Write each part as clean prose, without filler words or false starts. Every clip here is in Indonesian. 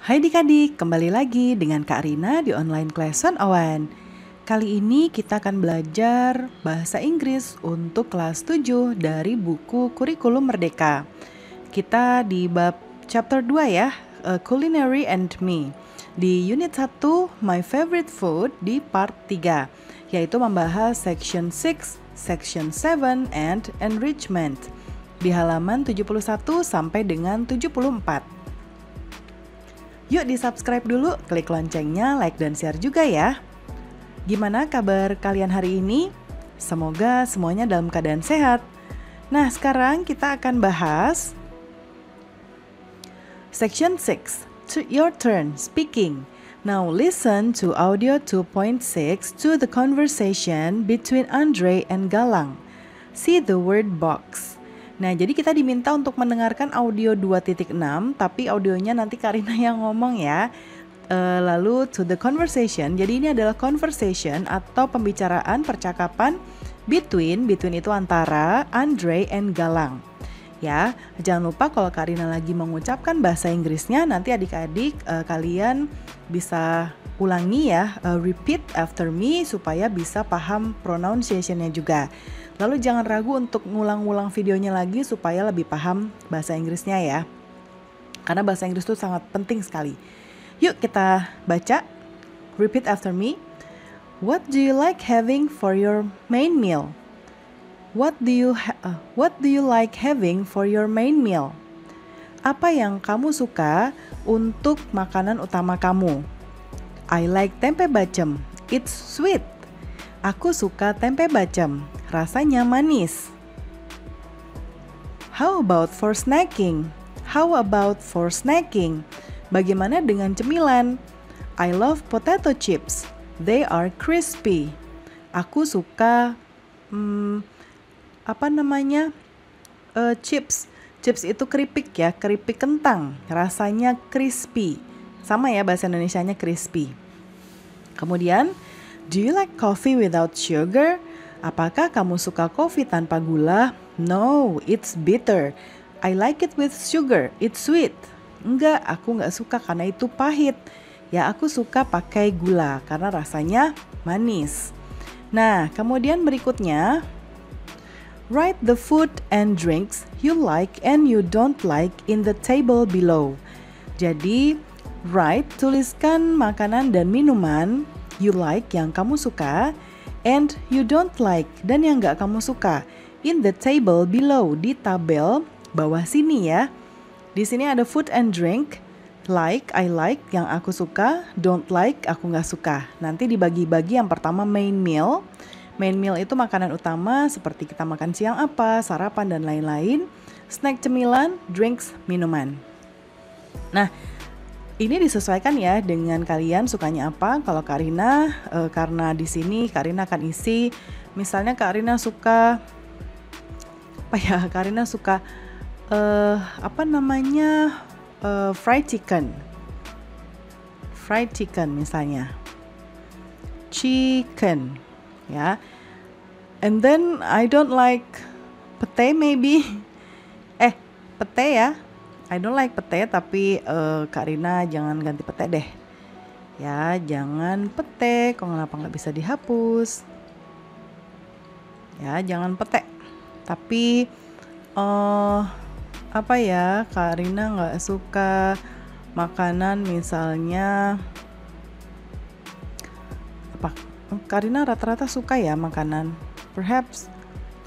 Hai adik-adik, kembali lagi dengan Kak Rina di Online Class 101. Kali ini kita akan belajar bahasa Inggris untuk kelas 7 dari buku Kurikulum Merdeka. Kita di bab chapter 2 ya, Culinary and Me. Di unit 1, My Favorite Food di part 3, yaitu membahas section 6, section 7, and enrichment. Di halaman 71 sampai dengan 74. Yuk di-subscribe dulu, klik loncengnya, like dan share juga ya. Gimana kabar kalian hari ini? Semoga semuanya dalam keadaan sehat. Nah, sekarang kita akan bahas Section 6, Your Turn Speaking. Now listen to audio 2.6 to the conversation between Andre and Galang. See the word box. Nah, jadi kita diminta untuk mendengarkan audio 2.6, tapi audionya nanti Karina yang ngomong ya. Lalu to the conversation, jadi ini adalah conversation atau pembicaraan, percakapan between itu antara Andre and Galang. Ya, jangan lupa kalau Karina lagi mengucapkan bahasa Inggrisnya, nanti adik-adik kalian bisa ulangi ya, repeat after me supaya bisa paham pronunciation-nya juga. Lalu jangan ragu untuk ngulang-ulang videonya lagi supaya lebih paham bahasa Inggrisnya ya. Karena bahasa Inggris itu sangat penting sekali. Yuk kita baca. Repeat after me. What do you like having for your main meal? What do you like having for your main meal? Apa yang kamu suka untuk makanan utama kamu? I like tempe bacem. It's sweet. Aku suka tempe bacem. Rasanya manis. How about for snacking? Bagaimana dengan cemilan? I love potato chips. They are crispy. Aku suka chips. Chips itu keripik ya, keripik kentang. Rasanya crispy. Sama ya bahasa Indonesianya crispy. Kemudian, do you like coffee without sugar? Apakah kamu suka kopi tanpa gula? No, it's bitter. I like it with sugar. It's sweet. Enggak, aku nggak suka karena itu pahit. Ya, aku suka pakai gula karena rasanya manis. Nah, kemudian berikutnya, write the food and drinks you like and you don't like in the table below. Jadi, tuliskan makanan dan minuman you like yang kamu suka, and you don't like dan yang gak kamu suka in the table below, di tabel bawah sini ya. Di sini ada food and drink, like, I like yang aku suka, don't like aku gak suka. Nanti dibagi-bagi, yang pertama main meal. Main meal itu makanan utama seperti kita makan siang apa, sarapan dan lain-lain. Snack cemilan, drinks minuman. Nah, ini disesuaikan ya dengan kalian sukanya apa. Kalau Karina, karena di sini Karina akan isi, misalnya Karina suka fried chicken misalnya, chicken ya. And then I don't like pete maybe, pete ya. I don't like pete, tapi Kak Rina jangan ganti pete deh. Ya, jangan pete. Kok kenapa nggak bisa dihapus? Ya, jangan pete. Tapi Kak Rina nggak suka makanan misalnya apa? Kak Rina rata-rata suka ya makanan. Perhaps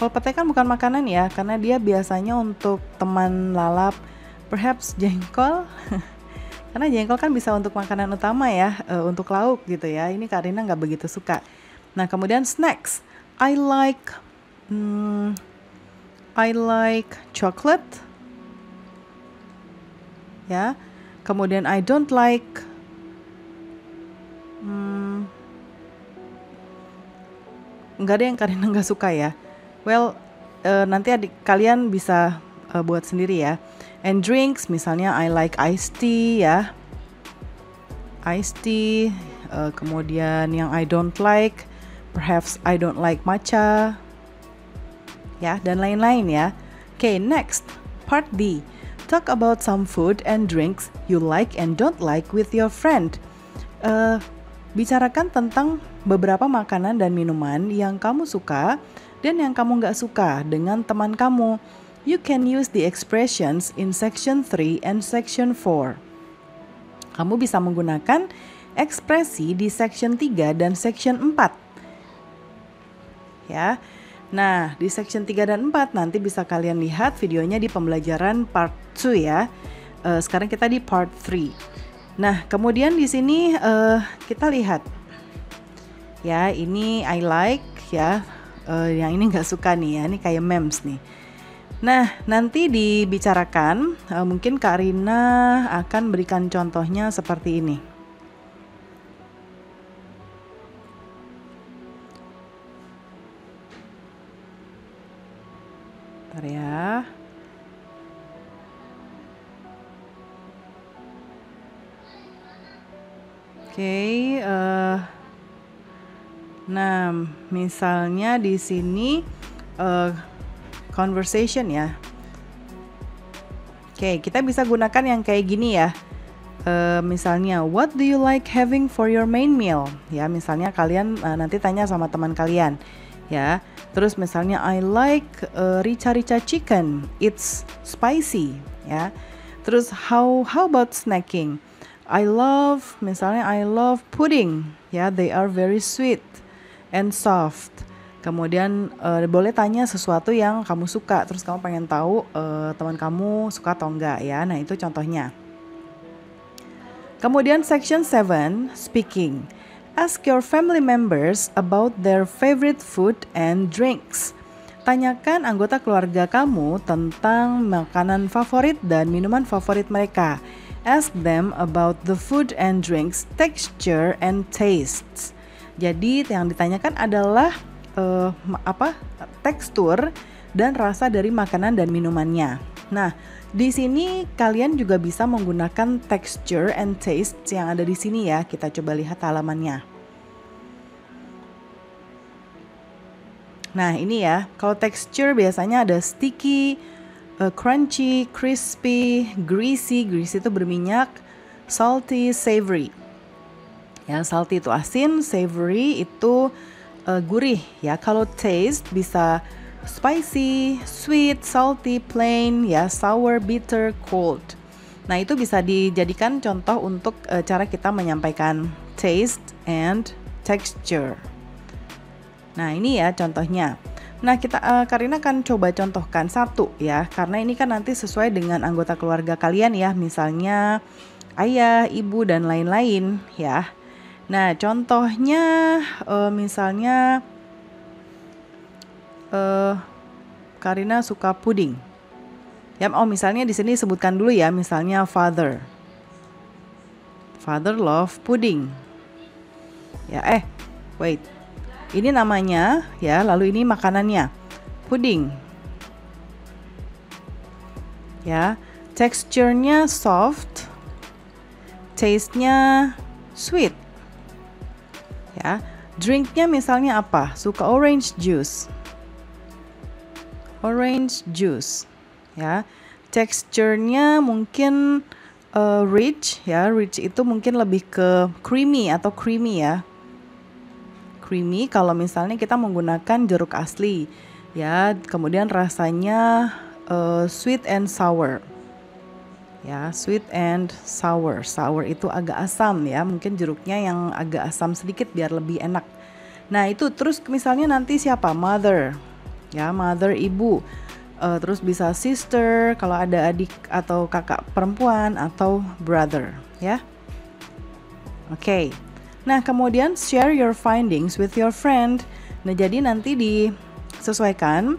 kalau pete kan bukan makanan ya, karena dia biasanya untuk teman lalap. Perhaps jengkol, karena jengkol kan bisa untuk makanan utama ya, untuk lauk gitu ya. Ini Karina nggak begitu suka. Nah, kemudian snacks, I like chocolate, ya. Kemudian I don't like, nggak ada yang Karina nggak suka ya. Well, nanti kalian bisa buat sendiri ya. And drinks, misalnya I like iced tea ya. Iced tea. Kemudian yang I don't like, perhaps I don't like matcha. Ya, dan lain-lain ya. Okay, next. Part D. Talk about some food and drinks you like and don't like with your friend. Bicarakan tentang beberapa makanan dan minuman yang kamu suka dan yang kamu nggak suka dengan teman kamu. You can use the expressions in section 3 and section 4. Kamu bisa menggunakan ekspresi di section 3 dan section 4. Ya. Nah, di section 3 dan 4 nanti bisa kalian lihat videonya di pembelajaran part 2 ya. Sekarang kita di part 3. Nah, kemudian di sini kita lihat. Ya, ini I like ya. Yang ini nggak suka nih ya. Ini kayak memes nih. Nah, nanti dibicarakan. Mungkin Kak Rina akan berikan contohnya seperti ini. Bentar ya. Oke, nah misalnya di sini conversation ya. Oke, kita bisa gunakan yang kayak gini ya. Misalnya, what do you like having for your main meal? Ya, misalnya kalian nanti tanya sama teman kalian. Ya, terus misalnya I like rica-rica chicken, it's spicy, ya. Terus how about snacking? I love pudding, ya, they are very sweet and soft. Kemudian boleh tanya sesuatu yang kamu suka, terus kamu pengen tahu teman kamu suka atau enggak, ya. Nah, itu contohnya. Kemudian section 7, speaking. Ask your family members about their favorite food and drinks. Tanyakan anggota keluarga kamu tentang makanan favorit dan minuman favorit mereka. Ask them about the food and drinks, texture and tastes. Jadi yang ditanyakan adalah tekstur dan rasa dari makanan dan minumannya. Nah, di sini kalian juga bisa menggunakan texture and taste yang ada di sini ya. Kita coba lihat halamannya. Nah, ini ya. Kalau texture biasanya ada sticky, crunchy, crispy, greasy. Greasy itu berminyak, salty, savory. Ya, salty itu asin, savory itu gurih ya. Kalau taste bisa spicy, sweet, salty, plain, ya, sour, bitter, cold. Nah, itu bisa dijadikan contoh untuk cara kita menyampaikan taste and texture. Nah, ini ya contohnya. Nah, Karina akan coba contohkan satu ya, karena ini kan nanti sesuai dengan anggota keluarga kalian ya, misalnya ayah, ibu, dan lain-lain ya. Nah, contohnya misalnya Karina suka puding. Ya, misalnya di sini sebutkan dulu ya, misalnya father. Father love pudding. Ya, wait. Ini namanya ya, lalu ini makanannya. Pudding. Ya, texture-nya soft. Taste-nya sweet. Ya, drink-nya misalnya apa? Suka orange juice. Orange juice, ya. Texture-nya mungkin rich, ya. Rich itu mungkin lebih ke creamy atau creamy ya. Creamy kalau misalnya kita menggunakan jeruk asli, ya. Kemudian rasanya sweet and sour, ya. Sweet and sour. Sour itu agak asam ya. Mungkin jeruknya yang agak asam sedikit biar lebih enak. Nah, itu terus misalnya nanti siapa? Mother. Ya, mother ibu, terus bisa sister kalau ada adik atau kakak perempuan atau brother ya. Oke. Nah, kemudian share your findings with your friend. Nah, jadi nanti disesuaikan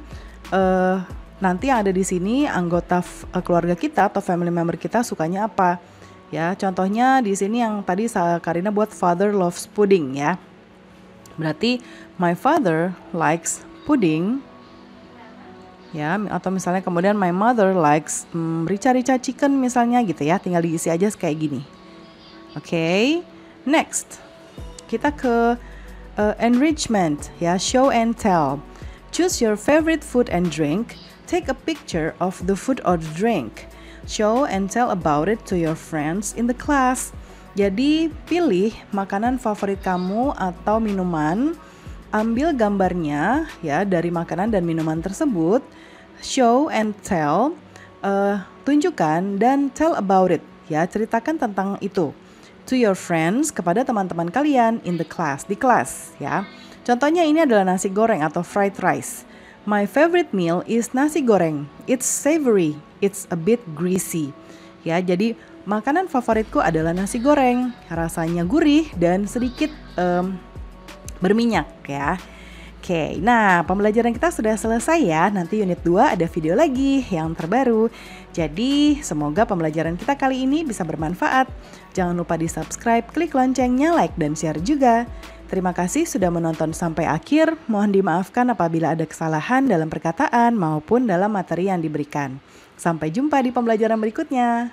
nanti yang ada di sini anggota keluarga kita atau family member kita sukanya apa ya. Contohnya di sini yang tadi Karina buat father loves pudding ya. Berarti my father likes pudding. Ya, atau misalnya kemudian my mother likes rica-rica chicken misalnya gitu ya, tinggal diisi aja kayak gini. Oke, next kita ke enrichment ya, show and tell. Choose your favorite food and drink. Take a picture of the food or drink. Show and tell about it to your friends in the class. Jadi pilih makanan favorit kamu atau minuman, ambil gambarnya ya dari makanan dan minuman tersebut, show and tell, tunjukkan dan tell about it ya, ceritakan tentang itu to your friends, kepada teman-teman kalian in the class, di kelas ya. Contohnya ini adalah nasi goreng atau fried rice. My favorite meal is nasi goreng. It's savory, it's a bit greasy. Ya, jadi makanan favoritku adalah nasi goreng. Rasanya gurih dan sedikit berminyak ya. Oke, nah pembelajaran kita sudah selesai ya. Nanti unit 2 ada video lagi yang terbaru. Jadi semoga pembelajaran kita kali ini bisa bermanfaat. Jangan lupa di subscribe, klik loncengnya, like dan share juga. Terima kasih sudah menonton sampai akhir. Mohon dimaafkan apabila ada kesalahan dalam perkataan maupun dalam materi yang diberikan. Sampai jumpa di pembelajaran berikutnya.